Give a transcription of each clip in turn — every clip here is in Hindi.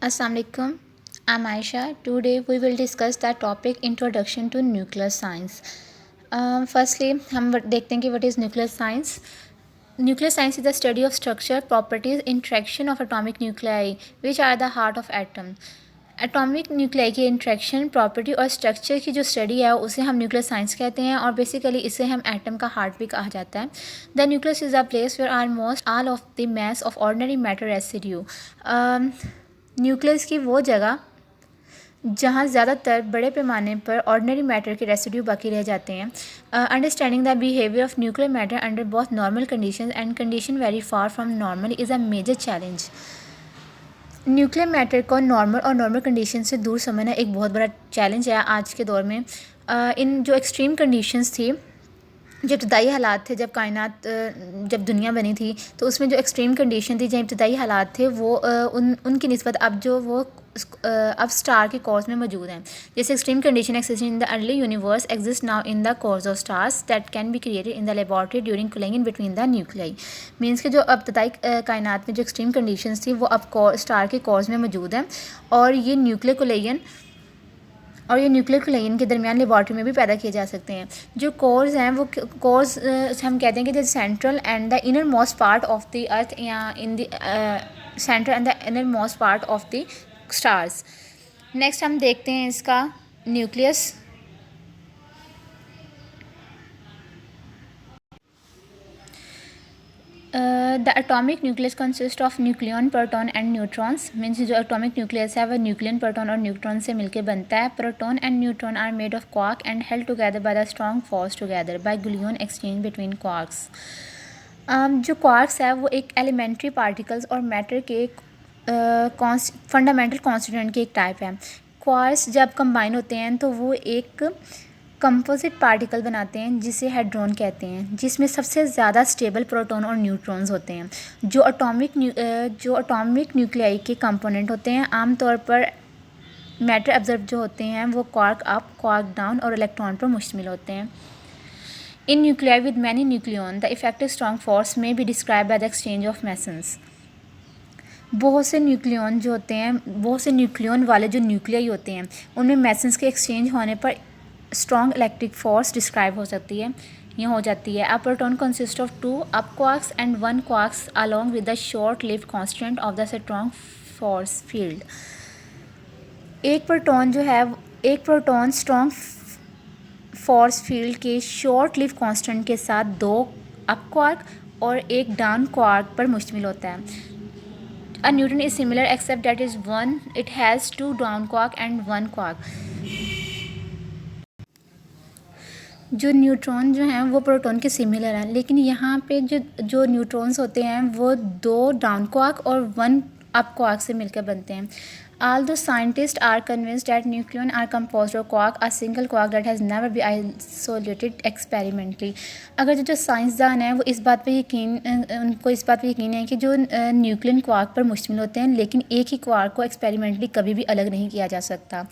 Assalamu alaikum. I'm Aisha. Today we will discuss the topic Introduction to Nuclear Science. Firstly, हम देखते हैं कि what is nuclear science. Nuclear science is the study of structure, properties, interaction of atomic nuclei, which are the heart of atom. Atomic nuclei की इंट्रैक्शन प्रॉपर्टी और स्ट्रक्चर की जो स्टडी है उसे हम न्यूक्लियर साइंस कहते हैं और बेसिकली इसे हम एटम का हार्ट भी कहा जाता है. The nucleus is a place where almost all of the mass of ordinary matter residue. Nucleus की वो जगह जहाँ ज़्यादातर बड़े पैमाने पर ऑर्डिनरी मैटर के रेसिड्यू बाकी रह जाते हैं. Understanding the behaviour of nuclear matter under both normal condition and condition very far from normal is a major challenge. Nuclear matter को नॉर्मल और नॉर्मल कंडीशन से दूर समझना एक बहुत बड़ा चैलेंज है आज के दौर में. इन जो एक्सट्रीम कंडीशंस थी, जो इब्तदाई हालात थे, जब कायनात जब दुनिया बनी थी तो उसमें जो एक्सट्रीम कंडीशन थी, जहाँ इब्तदाई हालात थे वो उनकी निस्बत अब जो वो अब स्टार के कोर्स में मौजूद हैं. जैसे extreme condition existing in the early universe exist now in the course of stars that can be created in the laboratory during cooling in between the nuclei. Means के जो इब्तदाई कायनात में जो एक्सट्रीम कंडीशंस थी वो अब स्टार के कोर्स में मौजूद हैं और ये न्यूक्लियर कोलिजन के दरमियान लेबॉर्ट्री में भी पैदा किए जा सकते हैं. जो कोर्स हैं वो कोर्स हम कहते हैं कि the central and the inner most part of the earth या in the centre and the inner most part of the stars. Next हम देखते हैं इसका nucleus. The atomic nucleus consist of nucleon, proton and neutrons. Means जो एटॉमिक न्यूक्लियस है वह न्यूक्लियन, प्रोटॉन और न्यूट्रॉन से मिलकर बनता है. Proton and neutron are made of quark and held together by the strong force together by gluon exchange between quarks. जो क्वार्क्स है वो एक एलिमेंट्री पार्टिकल्स और मैटर के फंडामेंटल कॉन्स्टिट्यूएंट की एक टाइप है. क्वार्क्स जब कंबाइन होते हैं तो वो एक कंपोजिट पार्टिकल बनाते हैं जिसे हेड्रॉन कहते हैं, जिसमें सबसे ज़्यादा स्टेबल प्रोटॉन और न्यूट्रॉन्स होते हैं. जो एटॉमिक न्यूक्लियाई के कंपोनेंट होते हैं आमतौर पर मैटर ऑब्जर्व जो होते हैं वो क्वार्क अप, क्वार्क डाउन और इलेक्ट्रॉन पर मुश्तमिल होते हैं. In nuclei with many nucleon the effective strong force में be describe by the exchange of mesons. बहुत से न्यूक्लियन वाले जो न्यूक्लियाई होते हैं उनमें मैसन्स के एक्सचेंज होने पर स्ट्रॉन्ग इलेक्ट्रिक फोर्स डिस्क्राइब हो जाती है. A proton consist of 2 up quarks and 1 quarks along with the short lived constant of the strong force field. एक प्रोटॉन स्ट्रॉन्ग फोर्स फील्ड के शॉर्ट लिव्ड कांस्टेंट के साथ 2 अप क्वार्क और 1 डाउन क्वार्क पर मुश्तमिल होता है. A neutron is similar except that it has 2 down quark and 1 quark. जो न्यूट्रॉन जो हैं वो प्रोटॉन के सिमिलर हैं, लेकिन यहाँ पे जो न्यूट्रॉन्स होते हैं वो 2 डाउन क्वार्क और 1 अप क्वार्क से मिलकर बनते हैं. Although scientists are convinced that nucleons are composed of quark, a single quark that has never been isolated experimentally. अगर जो साइंसदान हैं वो उनको इस बात पे यकीन है कि जो न्यूक्लियन क्वार्क पर मुश्तमिल होते हैं, लेकिन एक ही क्वार्क को एक्सपेरिमेंटली कभी भी अलग नहीं किया जा सकता.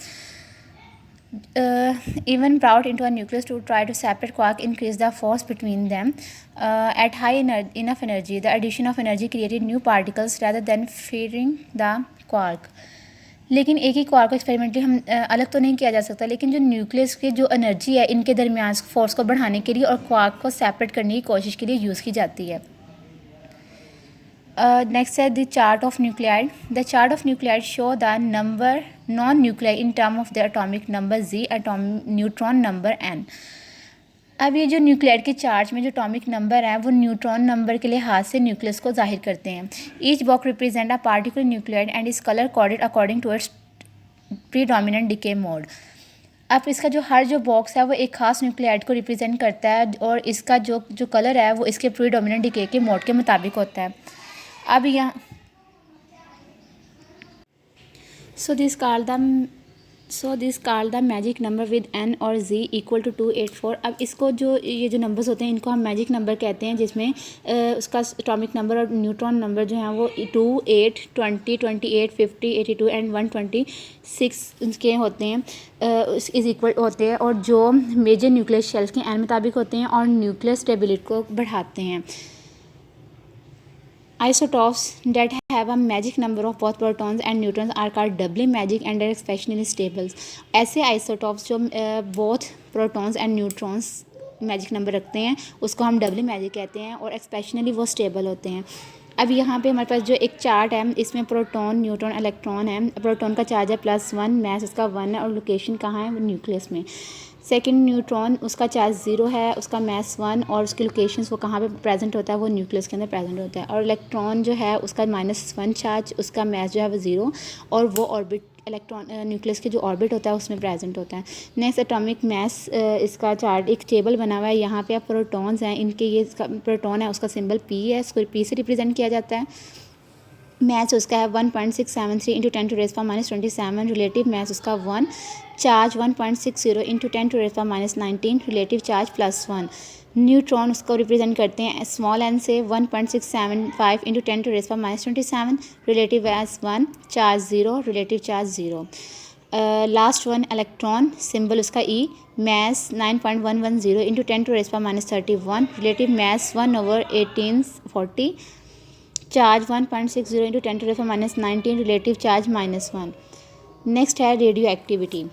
Even brought into a nucleus to try to separate quark increase the force between them at high enough energy. The addition of energy created new particles rather than fearing the quark. लेकिन एक ही क्वार्क को एक्सपेरिमेंटली हम अलग तो नहीं किया जा सकता, लेकिन जो न्यूक्लियस की जो एनर्जी है इनके दरमियान फोर्स को बढ़ाने के लिए और क्वार्क को सेपरेट करने की कोशिश के लिए यूज़ की जाती है. नेक्स्ट है the chart of nuclide. The chart of nuclide show the number non nuclei in term of the atomic number Z, neutron number N. अब ये जो न्यूक्लियाइड के चार्ज में जो एटॉमिक नंबर हैं वो न्यूट्रॉन नंबर के लिहाज से न्यूक्लियस को जाहिर करते हैं. Each box represent a particular nuclide and is colour coded according to its predominant decay mode. अब इसका जो बॉक्स है वो एक खास न्यूक्लियाइड को रिप्रेजेंट करता है और इसका जो कलर है वो इसके प्रीडोमिनेंट डिके के मोड के मुताबिक होता है. अब यहाँ this called the magic number with N और Z इक्वल टू 284. अब इसको ये जो नंबर्स होते हैं इनको हम मैजिक नंबर कहते हैं, जिसमें उसका एटॉमिक नंबर और न्यूट्रॉन नंबर जो हैं वो 2, 8, 20, 28, 50, 82 एंड 126 के होते हैं, इज इक्वल होते हैं और जो मेजर न्यूक्लियस शेल्स के एन मुताबिक होते हैं और न्यूक्लियस स्टेबिलिटी को बढ़ाते हैं. Isotopes that have a magic number of both protons and neutrons are called doubly magic and are especially stable. ऐसे isotopes जो both protons and neutrons magic number रखते हैं उसको हम डबली मैजिक कहते हैं और एक्सपेशनली वो स्टेबल होते हैं। अब यहाँ पे हमारे पास जो एक चार्ट है इसमें प्रोटॉन न्यूट्रॉन इलेक्ट्रॉन है। प्रोटॉन का चार्ज है +1, मास उसका 1 है और लोकेशन कहाँ है, वो न्यूक्लियस में। सेकंड न्यूट्रॉन उसका चार्ज 0 है, उसका मास 1 और उसकी लोकेशन वो कहाँ पे प्रेजेंट होता है, वो न्यूक्लियस के अंदर प्रेजेंट होता है। और इलेक्ट्रॉन जो है उसका -1 चार्ज, उसका मास जो है वो 0 और वो ऑर्बिट इलेक्ट्रॉन न्यूक्लियस के जो ऑर्बिट होता है उसमें प्रेजेंट होता है। नेक्स्ट एटॉमिक मास, इसका चार्ट एक टेबल बना हुआ है। यहाँ पे आप प्रोटॉन्स हैं, इनके ये इसका प्रोटॉन है उसका सिंबल P है, इसको P से रिप्रेजेंट किया जाता है। मैथ उसका है 1.673 इंटू 10⁻27, रिलेटिव मैथ उसका 1, charge 1.60 into 10⁻19, relative charge +1। Neutron उसको रिप्रेजेंट करते हैं स्मॉल n से 1.675 into 10⁻27, relative mass 1, charge 0, relative charge 0। Last one electron, symbol उसका E, mass 9.110 into 10⁻31, relative mass 1/1840, charge 1.60 into 10⁻19, relative charge -1। Next है radioactivity.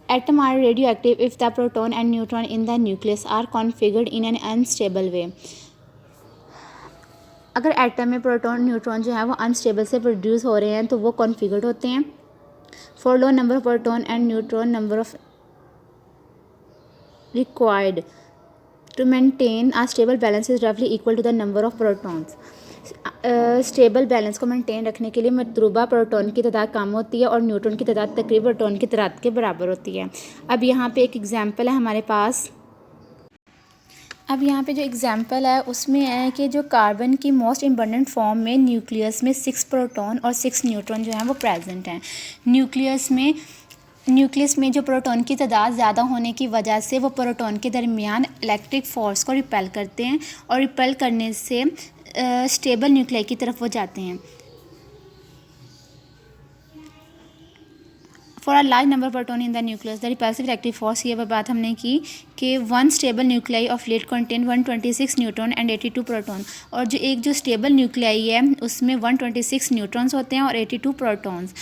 Atom are radioactive if the proton and neutron in the nucleus are configured in N unstable वे। अगर एटम में प्रोटॉन न्यूट्रॉन जो है वो अनस्टेबल से प्रोड्यूस हो रहे हैं तो वो कॉन्फिगर्ड होते हैं। For low number of proton and neutron number of required to maintain a stable balance is roughly equal to the number of protons। Stable balance को मेंटेन रखने के लिए मतलूबा प्रोटॉन की तादाद कम होती है और न्यूट्रॉन की तादाद तकरीबन प्रोटॉन की तादाद के बराबर होती है। अब यहाँ पे एक एग्जांपल है हमारे पास। अब यहाँ पे जो एग्जांपल है उसमें है कि जो कार्बन की मोस्ट इम्पोर्टेंट फॉर्म में न्यूक्लियस में 6 प्रोटॉन और 6 न्यूट्रॉन जो हैं वो प्रेजेंट हैं। न्यूक्लियस में जो प्रोटॉन की तादाद ज़्यादा होने की वजह से वो प्रोटॉन के दरमियान इलेक्ट्रिक फोर्स को रिपेल करते हैं और रिपेल करने से स्टेबल न्यूक्लियाई की तरफ वो जाते हैं। For a large number proton in the nucleus the repulsive electric force, ये बात हमने की कि 1 stable nuclei of lead contain 126 neutron and 82 proton. और जो स्टेबल न्यूक्लियाई है उसमें 126 न्यूट्रॉन्स होते हैं और 82 protons.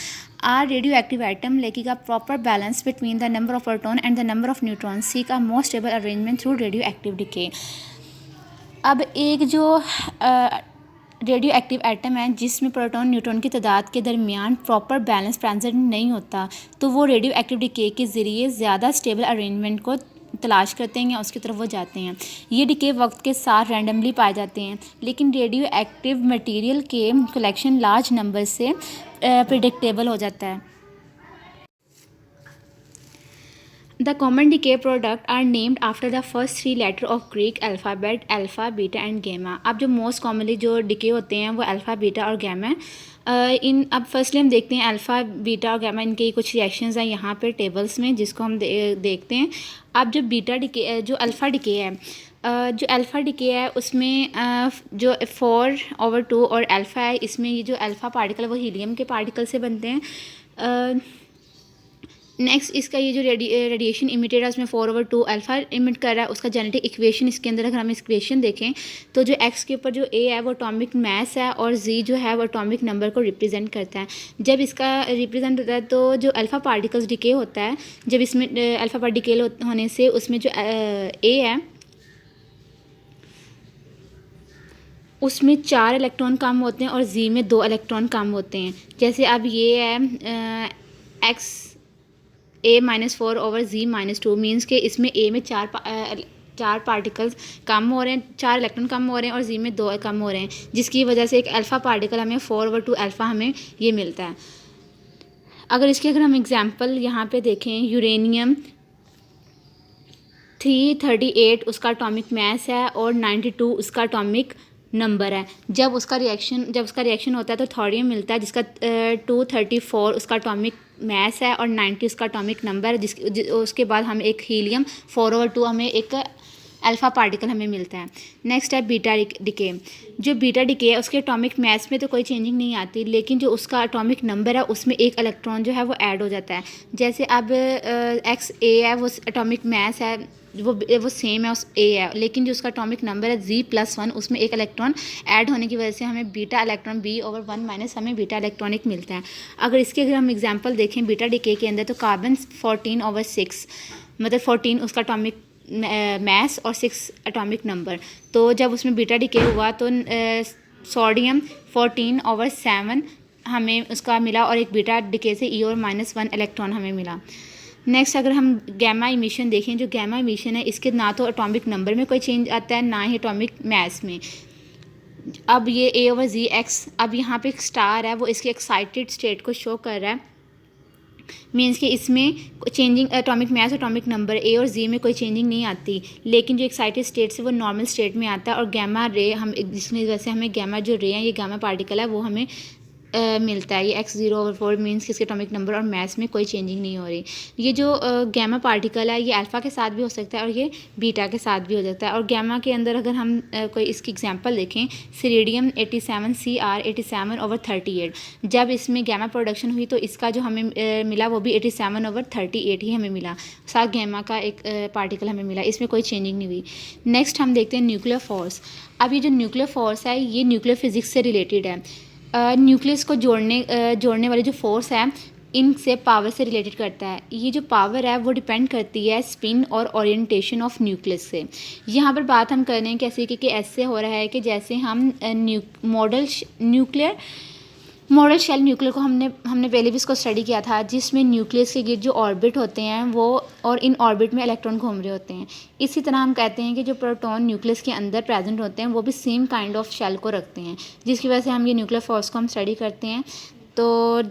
Are radioactive atom लेकिन proper balance between the number of proton and the number of neutron seek a more stable arrangement through radioactive decay. अब एक जो रेडियो एक्टिव एटम है जिसमें प्रोटॉन न्यूट्रॉन की तादाद के दरमियान प्रॉपर बैलेंस प्रेजेंट नहीं होता तो वो रेडियो एक्टिव डिके के ज़रिए ज़्यादा स्टेबल अरेंजमेंट को तलाश करते हैं या उसकी तरफ वो जाते हैं। ये डिके वक्त के साथ रैंडमली पाए जाते हैं, लेकिन रेडियो एक्टिव मटेरियल के कलेक्शन लार्ज नंबर से प्रिडिक्टेबल हो जाता है। The common decay product are named after the first 3 letter of Greek alphabet alpha, beta and gamma। अब जो मोस्ट कॉमनली जो डिके होते हैं वो अल्फ़ा, बीटा और गैमा है। अब फर्स्टली हम देखते हैं अल्फ़ा, बीटा और गैमा, इनके कुछ रिएक्शंस हैं यहाँ पे टेबल्स में जिसको हम देखते हैं। अब जो बीटा डिके जो अल्फ़ा डिके है जो अल्फ़ा डिके है उसमें जो 4/2 और अल्फ़ा है, इसमें ये जो अल्फ़ा पार्टिकल वो हीलियम के पार्टिकल से बनते हैं। नेक्स्ट इसका ये जो रेडिएशन इमिटेड है उसमें 4/2 अल्फ़ा इमिट कर रहा है। उसका जेनेटिक इक्वेशन इसके अंदर अगर हम इक्वेशन देखें तो जो एक्स के ऊपर जो ए है वो एटॉमिक मास है और जी जो है वो एटॉमिक नंबर को रिप्रेजेंट करता है। जब इसका रिप्रेजेंट होता है तो जो अल्फ़ा पार्टिकल्स डिके होता है, जब इसमें अल्फ़ा पार्टिकल होने से उसमें जो ए है उसमें 4 इलेक्ट्रॉन कम होते हैं और जी में 2 इलेक्ट्रॉन कम होते हैं। जैसे अब ये है एक्स A-4/Z-2 मीन्स के इसमें ए में 4 पार्टिकल्स कम हो रहे हैं, 4 इलेक्ट्रॉन कम हो रहे हैं और जी में 2 कम हो रहे हैं, जिसकी वजह से एक अल्फ़ा पार्टिकल हमें 4/2 अल्फ़ा हमें ये मिलता है। अगर हम एग्जांपल यहाँ पे देखें, यूरेनियम 338 उसका एटॉमिक मास है और 92 उसका एटॉमिक नंबर है। जब उसका रिएक्शन होता है तो थोरियम मिलता है जिसका 234 उसका एटॉमिक मास है और 90 उसका एटॉमिक नंबर है। उसके बाद हमें एक हीलियम 4/2 हमें एक अल्फ़ा पार्टिकल हमें मिलता है। नेक्स्ट है बीटा डिके। जो बीटा डिके है उसके एटॉमिक मास में तो कोई चेंजिंग नहीं आती, लेकिन जो उसका एटॉमिक नंबर है उसमें एक इलेक्ट्रॉन जो है वो ऐड हो जाता है। जैसे अब एक्स ए है, वो एटॉमिक मास है वो सेम है उस ए है, लेकिन जो उसका एटॉमिक नंबर है Z+1, उसमें एक इलेक्ट्रॉन ऐड होने की वजह से हमें बीटा इलेक्ट्रॉन B/1 माइनस हमें बीटा इलेक्ट्रॉनिक मिलता है। अगर हम एग्जांपल देखें बीटा डिके के अंदर, तो कार्बन 14/6, मतलब 14 उसका एटॉमिक मास और 6 एटॉमिक नंबर। तो जब उसमें बीटा डिके हुआ तो सोडियम 14/7 हमें उसका मिला, और एक बीटा डिके से E/-1 इलेक्ट्रॉन हमें मिला। नेक्स्ट अगर हम गैमा इमिशन देखें, जो गैमा इमिशन है इसके ना तो एटॉमिक नंबर में कोई चेंज आता है, ना ही एटॉमिक मास में। अब ये A/Z(X), अब यहाँ पे एक स्टार है वो इसके एक्साइटेड स्टेट को शो कर रहा है, मीन्स कि इसमें changing atomic mass, atomic number A और Z में कोई चेंजिंग नहीं आती, लेकिन जो एक्साइटेड स्टेट से वो नॉर्मल स्टेट में आता है। और गैमा रे हम जिसकी वजह से हमें गैमा जो रे है, ये गैमा पार्टिकल है, वो हमें मिलता है। ये X0/4 मीन्स कि इसके एटॉमिक नंबर और मास में कोई चेंजिंग नहीं हो रही। ये जो गैमा पार्टिकल है ये अल्फ़ा के साथ भी हो सकता है और ये बीटा के साथ भी हो सकता है। और गैमा के अंदर अगर हम कोई इसकी एग्जांपल देखें, सीरिडियम 87 Cr87/38, जब इसमें गैमा प्रोडक्शन हुई तो इसका जो हमें मिला वो भी 87/38 ही हमें मिला, साथ गैमा का एक पार्टिकल हमें मिला, इसमें कोई चेंजिंग नहीं हुई। नेक्स्ट हम देखते हैं न्यूक्लियर फोर्स। अब ये जो न्यूक्लियर फोर्स है ये न्यूक्लियर फिजिक्स से रिलेटेड है। न्यूक्लियस को जोड़ने वाली जो फोर्स है इनसे पावर से रिलेटेड करता है। ये जो पावर है वो डिपेंड करती है स्पिन और ओरिएंटेशन ऑफ न्यूक्लियस से। यहाँ पर बात हम कर रहे हैं कैसे कि ऐसे हो रहा है कि जैसे हम मॉडल शेल न्यूक्लियर को हमने पहले भी इसको स्टडी किया था, जिसमें न्यूक्लियस के गिर्द जो ऑर्बिट होते हैं वो, और इन ऑर्बिट में इलेक्ट्रॉन घूम रहे होते हैं। इसी तरह हम कहते हैं कि जो प्रोटॉन न्यूक्लियस के अंदर प्रेजेंट होते हैं वो भी सेम काइंड ऑफ शेल को रखते हैं, जिसकी वजह से हम ये न्यूक्लियर फोर्स को हम स्टडी करते हैं। तो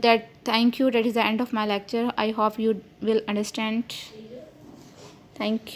thank you, that is the end of my lecture. I hope you will understand. Thank you.